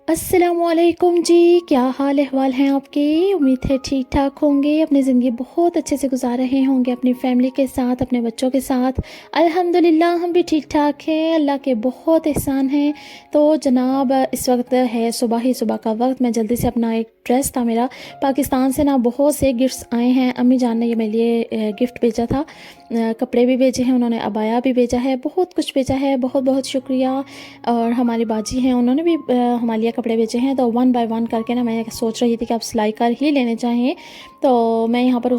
अस्सलामुअलैकुम जी, क्या हाल अहवाल हैं आपके। उम्मीद है ठीक ठाक होंगे, अपनी ज़िंदगी बहुत अच्छे से गुजार रहे होंगे अपनी फैमिली के साथ, अपने बच्चों के साथ। अल्हम्दुलिल्लाह हम भी ठीक ठाक हैं, अल्लाह के बहुत एहसान हैं। तो जनाब इस वक्त है सुबह का वक्त। मैं जल्दी से अपना एक ड्रेस था मेरा, पाकिस्तान से ना बहुत से गिफ्ट्स आए हैं। अम्मी जान ने ये मेरे लिए गिफ्ट भेजा था, कपड़े भी भेजे हैं उन्होंने, अबाया भी भेजा है, बहुत कुछ भेजा है, बहुत बहुत शुक्रिया। और हमारी बाजी हैं, उन्होंने भी हमारे लिए कपड़े बेचे हैं। तो वन बाय वन करके ना मैं सोच रही थी कि आप सिलाई कर ही लेने चाहिए। तो मैं यहाँ पर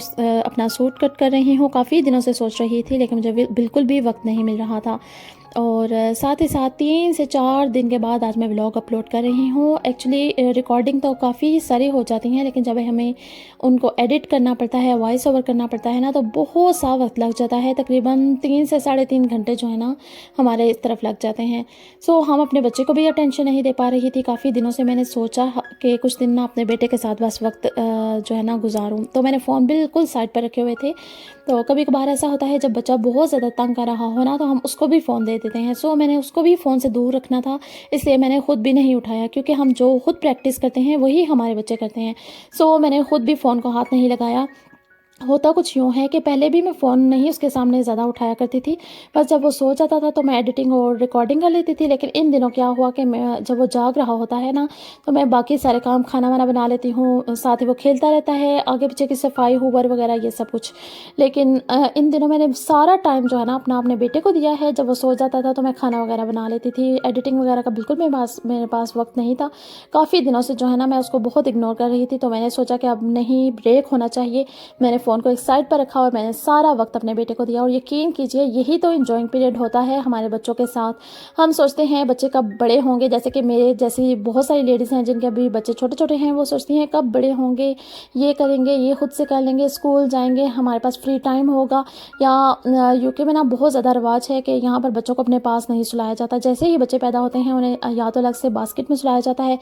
अपना सूट कट कर रही हूँ। काफ़ी दिनों से सोच रही थी लेकिन मुझे बिल्कुल भी वक्त नहीं मिल रहा था। और साथ ही साथ 3 से 4 दिन के बाद आज मैं व्लॉग अपलोड कर रही हूँ। एक्चुअली रिकॉर्डिंग तो काफ़ी सारी हो जाती हैं, लेकिन जब हमें उनको एडिट करना पड़ता है, वॉइस ओवर करना पड़ता है ना, तो बहुत सा वक्त लग जाता है। तकरीबन 3 से 3.5 घंटे जो है ना हमारे इस तरफ लग जाते हैं। सो हम अपने बच्चे को भी अटेंशन नहीं दे पा रही थी। काफ़ी दिनों से मैंने सोचा कि कुछ दिन ना अपने बेटे के साथ बस वक्त जो है ना गुजारूँ। तो मैंने फ़ोन बिल्कुल साइड पर रखे हुए थे। तो कभी कभार ऐसा होता है जब बच्चा बहुत ज़्यादा तंग कर रहा हो ना, तो हम उसको भी फ़ोन दे देते हैं। सो मैंने उसको भी फ़ोन से दूर रखना था, इसलिए मैंने ख़ुद भी नहीं उठाया, क्योंकि हम जो खुद प्रैक्टिस करते हैं वही हमारे बच्चे करते हैं। सो मैंने ख़ुद भी फ़ोन को हाथ नहीं लगाया। होता कुछ यूँ है कि पहले भी मैं फ़ोन नहीं उसके सामने ज़्यादा उठाया करती थी, बस जब वो सो जाता था तो मैं एडिटिंग और रिकॉर्डिंग कर लेती थी। लेकिन इन दिनों क्या हुआ कि मैं जब वो जाग रहा होता है ना, तो मैं बाकी सारे काम, खाना वाना बना लेती हूँ, साथ ही वो खेलता रहता है, आगे पीछे की सफाई, हूवर वगैरह ये सब कुछ। लेकिन इन दिनों मैंने सारा टाइम जो है ना अपने बेटे को दिया है। जब वो सो जाता था तो मैं खाना वगैरह बना लेती थी। एडिटिंग वगैरह का बिल्कुल मेरे पास वक्त नहीं था। काफ़ी दिनों से जो है ना मैं उसको बहुत इग्नोर कर रही थी। तो मैंने सोचा कि अब नहीं, ब्रेक होना चाहिए। मैंने फ़ोन को एक साइड पर रखा और मैंने सारा वक्त अपने बेटे को दिया। और यकीन कीजिए यही तो इंजॉइंग पीरियड होता है हमारे बच्चों के साथ। हम सोचते हैं बच्चे कब बड़े होंगे, जैसे कि मेरे जैसी बहुत सारी लेडीज़ हैं जिनके अभी बच्चे छोटे छोटे हैं, वो सोचती हैं कब बड़े होंगे, ये करेंगे, ये खुद से कर लेंगे, स्कूल जाएंगे, हमारे पास फ्री टाइम होगा। या यूके में ना बहुत ज़्यादा रिवाज है कि यहाँ पर बच्चों को अपने पास नहीं सुलाया जाता। जैसे ही बच्चे पैदा होते हैं उन्हें या तो अलग से बास्केट में सुलाया जाता है,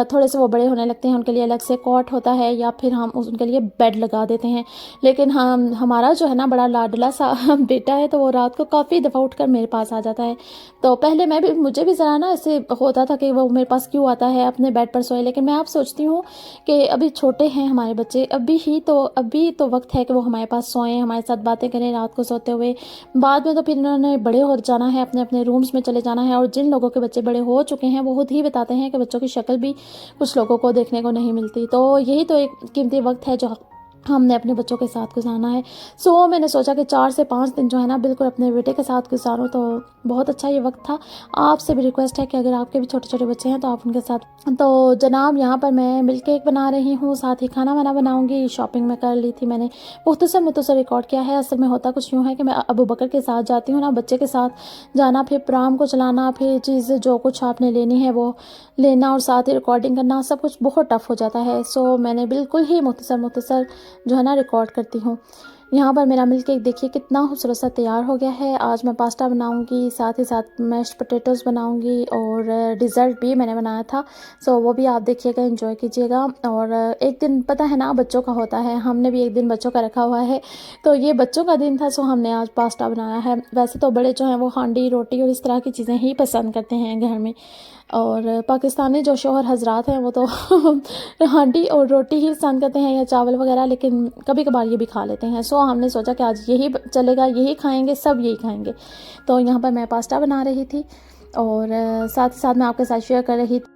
थोड़े से वो बड़े होने लगते हैं उनके लिए अलग से कॉट होता है, या फिर हम उनके लिए बेड लगा देते हैं। लेकिन हमारा जो है ना बड़ा लाडला सा बेटा है, तो वो रात को काफ़ी दफ़ा उठकर मेरे पास आ जाता है। तो पहले मुझे भी ज़रा ना ऐसे होता था कि वो मेरे पास क्यों आता है, अपने बेड पर सोए। लेकिन मैं अब सोचती हूँ कि अभी छोटे हैं हमारे बच्चे, अभी तो वक्त है कि वो हमारे पास सोएं, हमारे साथ बातें करें रात को सोते हुए। बाद में तो फिर इन्होंने बड़े हो जाना है, अपने अपने रूम्स में चले जाना है। और जिन लोगों के बच्चे बड़े हो चुके हैं वो खुद ही बताते हैं कि बच्चों की शक्ल भी कुछ लोगों को देखने को नहीं मिलती। तो यही तो एक कीमती वक्त है जो हमने अपने बच्चों के साथ गुजारना है। सो मैंने सोचा कि 4 से 5 दिन जो है ना बिल्कुल अपने बेटे के साथ गुजारूँ। तो बहुत अच्छा ये वक्त था। आपसे भी रिक्वेस्ट है कि अगर आपके भी छोटे छोटे बच्चे हैं तो आप उनके साथ। तो जनाब यहाँ पर मैं मिल्क केक बना रही हूँ, साथ ही खाना वाना बनाऊँगी। शॉपिंग में कर ली थी मैंने, मुख्तसर रिकॉर्ड किया है। असल में होता कुछ यूँ है कि मैं अबू बकर के साथ जाती हूँ ना, बच्चे के साथ जाना, फिर प्राम को चलाना, फिर चीज़ जो कुछ आपने लेनी है वो लेना, और साथ ही रिकॉर्डिंग करना, सब कुछ बहुत टफ हो जाता है। सो मैंने बिल्कुल ही मुख्तसर जो है ना रिकॉर्ड करती हूँ। यहाँ पर मेरा मिल्क केक देखिए कितना खूबसूरत सा तैयार हो गया है। आज मैं पास्ता बनाऊँगी, साथ ही साथ मैश्ड पोटैटोज़ बनाऊँगी, और डिज़र्ट भी मैंने बनाया था। सो वो भी आप देखिएगा, एंजॉय कीजिएगा। और एक दिन पता है ना बच्चों का होता है, हमने भी एक दिन बच्चों का रखा हुआ है। तो ये बच्चों का दिन था, सो हमने आज पास्ता बनाया है। वैसे तो बड़े जो हैं वो हांडी रोटी और इस तरह की चीज़ें ही पसंद करते हैं घर में। और पाकिस्तानी जो शौहर हजरात हैं वो तो हांडी और रोटी ही पसंद करते हैं, या चावल वगैरह, लेकिन कभी कभार ये भी खा लेते हैं। सो हमने सोचा कि आज यही चलेगा, यही खाएंगे, सब यही खाएंगे। तो यहाँ पर मैं पास्ता बना रही थी, और साथ ही साथ मैं आपके साथ शेयर कर रही थी।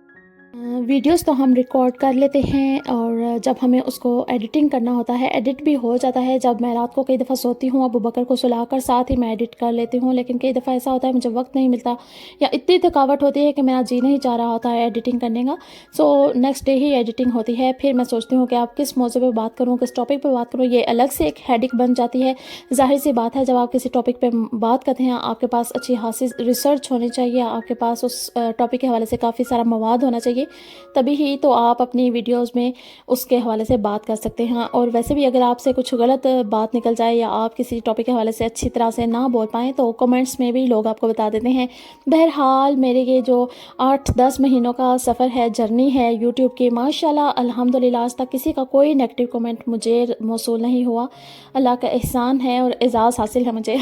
वीडियोस तो हम रिकॉर्ड कर लेते हैं, और जब हमें उसको एडिटिंग करना होता है, एडिट भी हो जाता है। जब मैं रात को कई दफ़ा सोती हूँ अबू बकर को सुलाकर, साथ ही मैं एडिट कर लेती हूँ। लेकिन कई दफ़ा ऐसा होता है मुझे वक्त नहीं मिलता, या इतनी थकावट होती है कि मेरा जी नहीं चाह रहा होता है एडिटिंग करने का। सो नेक्स्ट डे ही एडिटिंग होती है। फिर मैं सोचती हूँ कि आप किस मौजू पर बात करूँ, किस टॉपिक पर बात करूँ, ये अलग से एक हेडिक बन जाती है। जाहिर सी बात है, जब आप किसी टॉपिक पर बात करते हैं, आपके पास अच्छी खासी रिसर्च होनी चाहिए, आपके पास उस टॉपिक के हवाले से काफ़ी सारा मवाद होना चाहिए, तभी ही तो आप अपनी वीडियोस में उसके हवाले से बात कर सकते हैं। और वैसे भी अगर आपसे कुछ गलत बात निकल जाए, या आप किसी टॉपिक के हवाले से अच्छी तरह से ना बोल पाएँ, तो कमेंट्स में भी लोग आपको बता देते हैं। बहरहाल मेरे ये जो 8-10 महीनों का सफ़र है, जर्नी है यूट्यूब की, माशाल्लाह अल्हम्दुलिल्लाह आज तक किसी का कोई नेगेटिव कमेंट मुझे मौसूल नहीं हुआ। अल्लाह का एहसान है और एजाज़ हासिल है मुझे।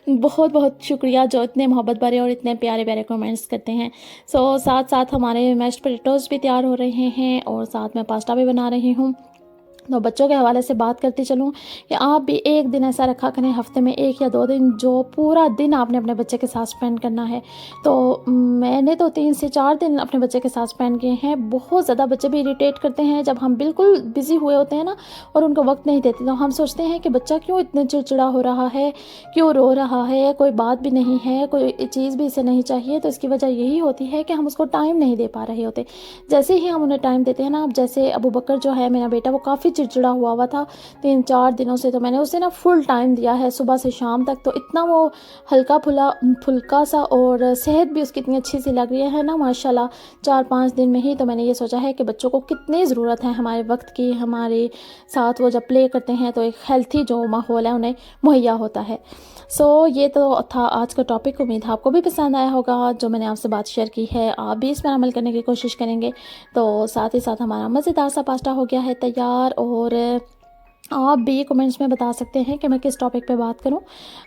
बहुत बहुत शुक्रिया जो इतने मोहब्बत भरे और इतने प्यारे प्यारे कमेंट्स करते हैं। सो साथ साथ हमारे मैश्ड मैश्ड पोटैटोज़ भी तैयार हो रहे हैं और साथ में पास्ता भी बना रही हूँ। तो बच्चों के हवाले से बात करती चलूँ कि आप भी एक दिन ऐसा रखा करें हफ्ते में 1 या 2 दिन, जो पूरा दिन आपने अपने बच्चे के साथ स्पेंड करना है। तो मैंने तो 3 से 4 दिन अपने बच्चे के साथ स्पेंड किए हैं। बहुत ज़्यादा बच्चे भी इरिटेट करते हैं जब हम बिल्कुल बिज़ी हुए होते हैं ना और उनको वक्त नहीं देते, तो हम सोचते हैं कि बच्चा क्यों इतने चिड़चिड़ा हो रहा है, क्यों रो रहा है, कोई बात भी नहीं है, कोई चीज़ भी इसे नहीं चाहिए। तो इसकी वजह यही होती है कि हम उसको टाइम नहीं दे पा रहे होते। जैसे ही हम उन्हें टाइम देते हैं ना, अब जैसे अबू बकर जो है मेरा बेटा, वो काफ़ी चिड़चिड़ा हुआ था 3-4 दिनों से, तो मैंने उसे ना फुल टाइम दिया है सुबह से शाम तक। तो इतना वो हल्का फुल्का सा, और सेहत भी उसकी इतनी अच्छी सी लग रही है ना माशाल्लाह 4-5 दिन में ही। तो मैंने ये सोचा है कि बच्चों को कितनी ज़रूरत है हमारे वक्त की, हमारे साथ वो जब प्ले करते हैं तो एक हेल्थी जो माहौल है उन्हें मुहैया होता है। ये तो था आज का टॉपिक। उम्मीद है आपको भी पसंद आया होगा जो मैंने आपसे बात शेयर की है, आप भी इस पर अमल करने की कोशिश करेंगे। तो साथ ही साथ हमारा मज़ेदार सा पास्ता हो गया है तैयार, और आप भी कमेंट्स में बता सकते हैं कि मैं किस टॉपिक पे बात करूं।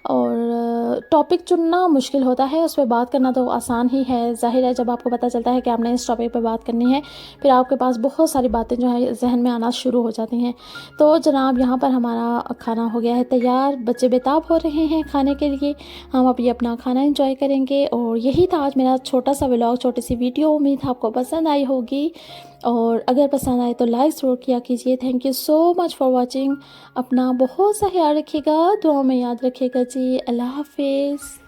और टॉपिक चुनना मुश्किल होता है, उस पर बात करना तो आसान ही है। ज़ाहिर है जब आपको पता चलता है कि आपने इस टॉपिक पे बात करनी है, फिर आपके पास बहुत सारी बातें जो है जहन में आना शुरू हो जाती हैं। तो जनाब यहाँ पर हमारा खाना हो गया है तैयार, बच्चे बेताब हो रहे हैं खाने के लिए। हम अभी अपना खाना एंजॉय करेंगे। और यही था आज मेरा छोटा सा व्लॉग, छोटी सी वीडियो। उम्मीद है आपको पसंद आई होगी, और अगर पसंद आए तो लाइक ज़रूर किया कीजिए। Thank you so much for watching. अपना बहुत सा ख्याल रखिएगा, दुआ में याद रखिएगा जी। अल्लाह हाफिज़।